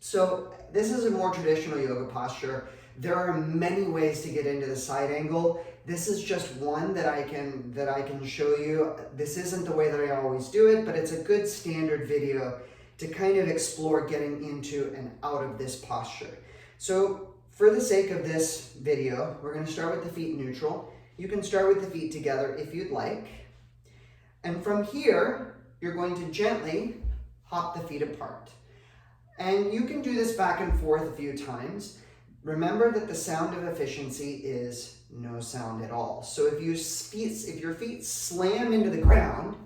So this is a more traditional yoga posture. There are many ways to get into the side angle. This is just one that I can show you. This isn't the way that I always do it, but it's a good standard video to kind of explore getting into and out of this posture. So for the sake of this video, we're going to start with the feet neutral. You can start with the feet together if you'd like. And from here, you're going to gently hop the feet apart. And you can do this back and forth a few times. Remember that the sound of efficiency is no sound at all. So if your feet slam into the ground,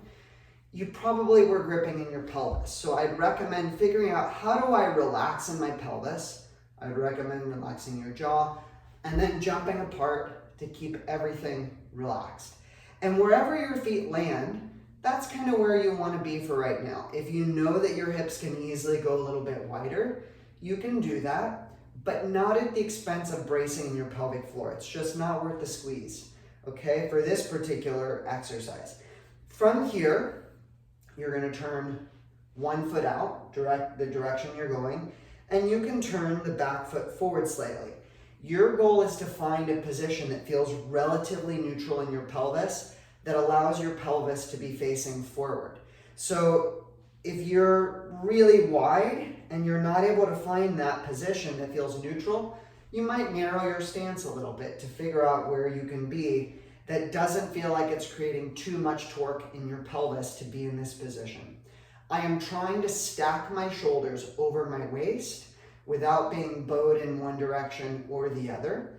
you probably were gripping in your pelvis. So I'd recommend figuring out, how do I relax in my pelvis? I'd recommend relaxing your jaw and then jumping apart to keep everything relaxed. And wherever your feet land, that's kind of where you want to be for right now. If you know that your hips can easily go a little bit wider, you can do that, but not at the expense of bracing your pelvic floor. It's just not worth the squeeze, okay, for this particular exercise. From here, you're going to turn one foot out, the direction you're going, and you can turn the back foot forward slightly. Your goal is to find a position that feels relatively neutral in your pelvis, that allows your pelvis to be facing forward. So if you're really wide and you're not able to find that position that feels neutral, you might narrow your stance a little bit to figure out where you can be that doesn't feel like it's creating too much torque in your pelvis to be in this position. I am trying to stack my shoulders over my waist without being bowed in one direction or the other.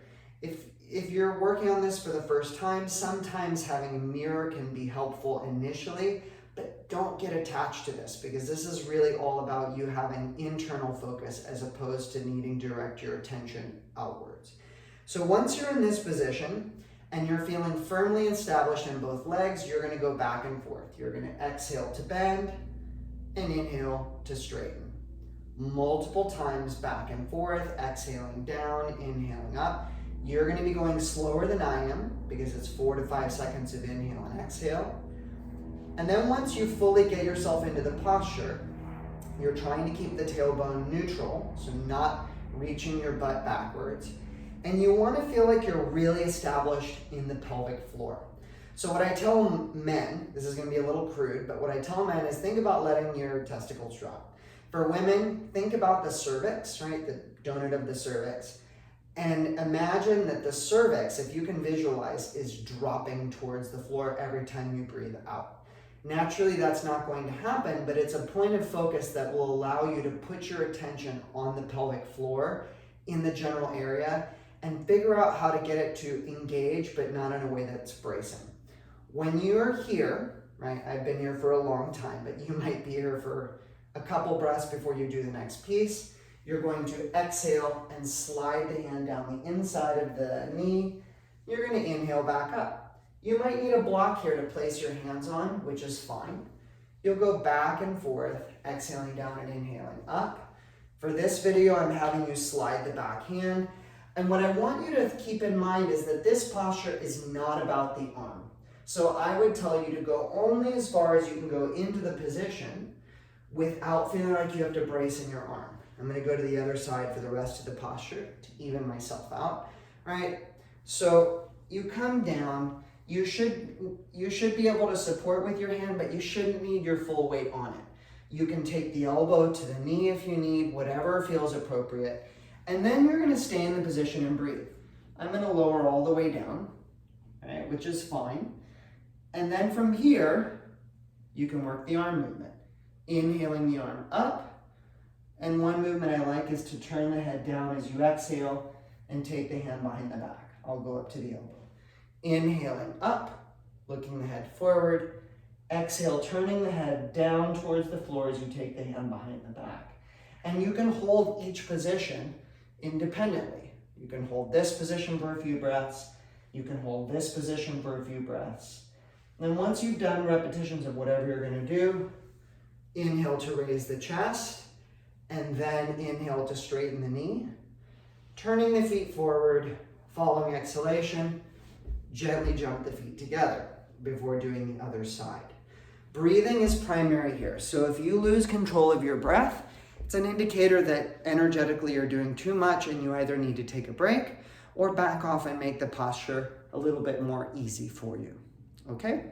If you're working on this for the first time, sometimes having a mirror can be helpful initially, but don't get attached to this, because this is really all about you having internal focus as opposed to needing to direct your attention outwards. So once you're in this position and you're feeling firmly established in both legs, you're going to go back and forth. You're going to exhale to bend and inhale to straighten. Multiple times back and forth, exhaling down, inhaling up. You're going to be going slower than I am, because it's 4 to 5 seconds of inhale and exhale. And then once you fully get yourself into the posture, you're trying to keep the tailbone neutral, so not reaching your butt backwards. And you want to feel like you're really established in the pelvic floor. So what I tell men, this is going to be a little crude, but what I tell men is think about letting your testicles drop. For women, think about the cervix, right? The donut of the cervix. And imagine that the cervix, if you can visualize, is dropping towards the floor every time you breathe out. Naturally, that's not going to happen, but it's a point of focus that will allow you to put your attention on the pelvic floor in the general area and figure out how to get it to engage, but not in a way that's bracing. When you're here, right, I've been here for a long time, but you might be here for a couple breaths before you do the next piece. You're going to exhale and slide the hand down the inside of the knee. You're going to inhale back up. You might need a block here to place your hands on, which is fine. You'll go back and forth, exhaling down and inhaling up. For this video, I'm having you slide the back hand. And what I want you to keep in mind is that this posture is not about the arm. So I would tell you to go only as far as you can go into the position without feeling like you have to brace in your arm. I'm going to go to the other side for the rest of the posture to even myself out, right? So you come down, you should be able to support with your hand, but you shouldn't need your full weight on it. You can take the elbow to the knee if you need, whatever feels appropriate. And then you're going to stay in the position and breathe. I'm going to lower all the way down, right, which is fine. And then from here, you can work the arm movement. Inhaling the arm up. And one movement I like is to turn the head down as you exhale and take the hand behind the back. I'll go up to the elbow. Inhaling up, looking the head forward. Exhale, turning the head down towards the floor as you take the hand behind the back. And you can hold each position independently. You can hold this position for a few breaths. You can hold this position for a few breaths. And once you've done repetitions of whatever you're going to do, inhale to raise the chest. And then inhale to straighten the knee. Turning the feet forward, following exhalation, gently jump the feet together before doing the other side. Breathing is primary here. So if you lose control of your breath, It's an indicator that energetically you're doing too much and you either need to take a break or back off and make the posture a little bit more easy for you. Okay?